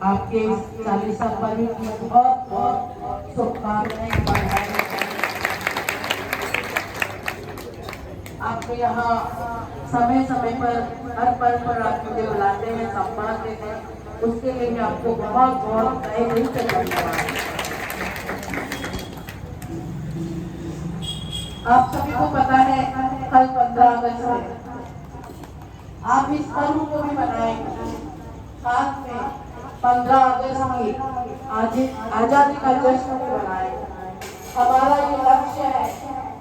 आपके इस चालीसा पर्व की बहुत बहुत शुभकामनाएं बढ़ाएं। आपको यहाँ समय समय पर हर पर्व पर आप मुझे बुलाते हैं, सम्मान देते हैं, उसके लिए मैं आपको बहुत बहुत तहे दिल से धन्यवाद। आप सभी को पता है कल 15 अगस्त है। आप इस पर्व को भी मनाएंगे, साथ में 15 अगस्त की आजादी का जश्न भी मनाएंगे। हमारा ये लक्ष्य है,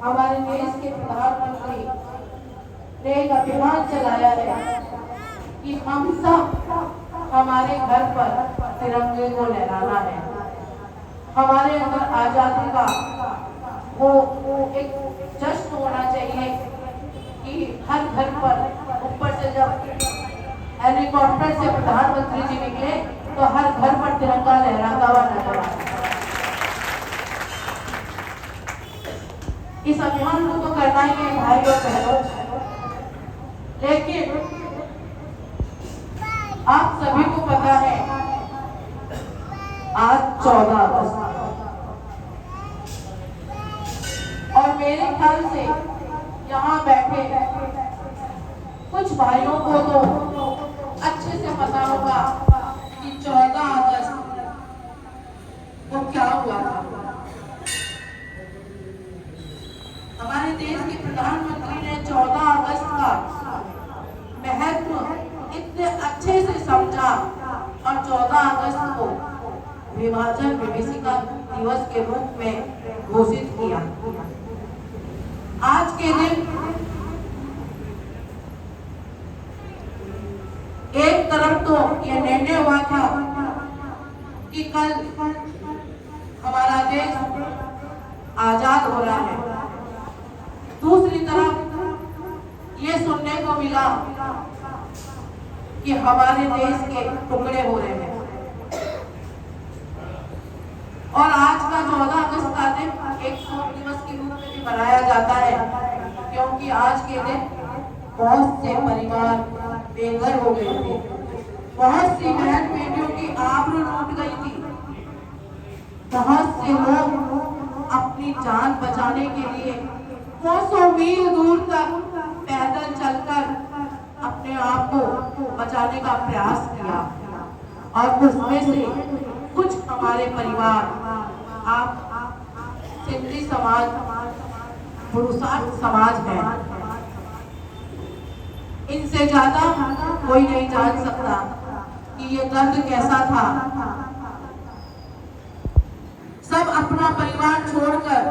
हमारे देश के प्रधानमंत्री ने एक अभियान चलाया है कि हम सब हमारे घर पर तिरंगे को लहराना है। हमारे अंदर आजादी का वो एक जश्न होना चाहिए कि हर घर पर, ऊपर से जब हेलीकॉप्टर से प्रधानमंत्री जी निकले तो हर घर पर तिरंगा लहराता हुआ नजर आया। इस अभियान को तो करना ही है भाई और बहनों, लेकिन आप सभी को पता है आज 14 अगस्त और मेरे ख्याल से यहाँ बैठे कुछ भाइयों को तो अच्छे से पता होगा कि 14 अगस्त को क्या हुआ था। हमारे देश के प्रधानमंत्री ने 14 अगस्त का महत्व इतने अच्छे से समझा और 14 अगस्त को विभाजन विभीषिका दिवस के रूप में घोषित किया। आज के दिन एक तरफ तो यह निर्णय हुआ था कि कल हमारा देश आजाद हो रहा है, दूसरी तरफ ये सुनने को मिला कि हमारे देश के टुकड़े हो रहे हैं। और आज का 14 अगस्त का दिन एक शोक दिवस के रूप में भी मनाया जाता है, क्योंकि आज के दिन बहुत से परिवार बेघर हो गए थे, बहुत सी बहन बेटियों की आबरू लूट गई थी, बहुत से लोग अपनी जान बचाने के लिए कोसों मील दूर तक पैदल चलकर अपने आप को बचाने का प्रयास किया। और उसमें से कुछ हमारे परिवार, आप सिंधी समाज, पुरुषार्थ समाज है, इनसे ज्यादा कोई नहीं जान सकता कि ये दर्द कैसा था। सब अपना परिवार छोड़कर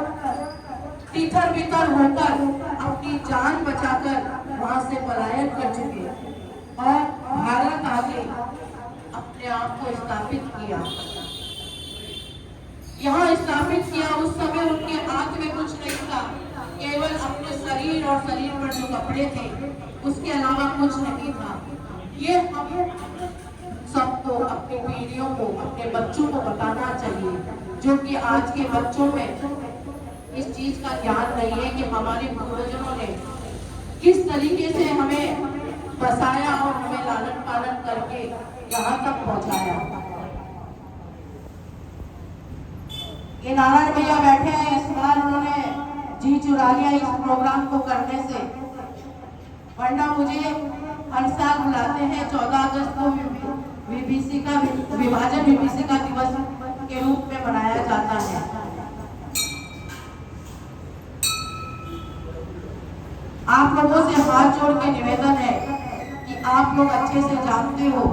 तितर बितर होकर अपनी जान बचाकर वहां से पलायन कर चुके और भारत आके अपने आप को स्थापित किया। यहाँ स्थापित किया, उस समय उनके हाथ में कुछ नहीं था, केवल अपने शरीर और शरीर पर जो कपड़े थे उसके अलावा कुछ नहीं था। ये हम सबको, अपनी पीढ़ियों को, अपने बच्चों को बताना चाहिए, जो कि आज के बच्चों में इस चीज का ज्ञान नहीं है कि हमारे पूर्वजों ने किस तरीके से हमें बसाया और हमें लालन पालन करके यहाँ तक पहुँचाया। ये नारायण भैया बैठे हैं, इस बार उन्होंने जी चुरा लिया इस प्रोग्राम को करने से, वरना मुझे हर साल बुलाते हैं 14 अगस्त को विभाजन विभीषिका दिवस के रूप में मनाया जाता है। आप लोगों से हाथ जोड़ के निवेदन है कि आप लोग अच्छे से जानते हो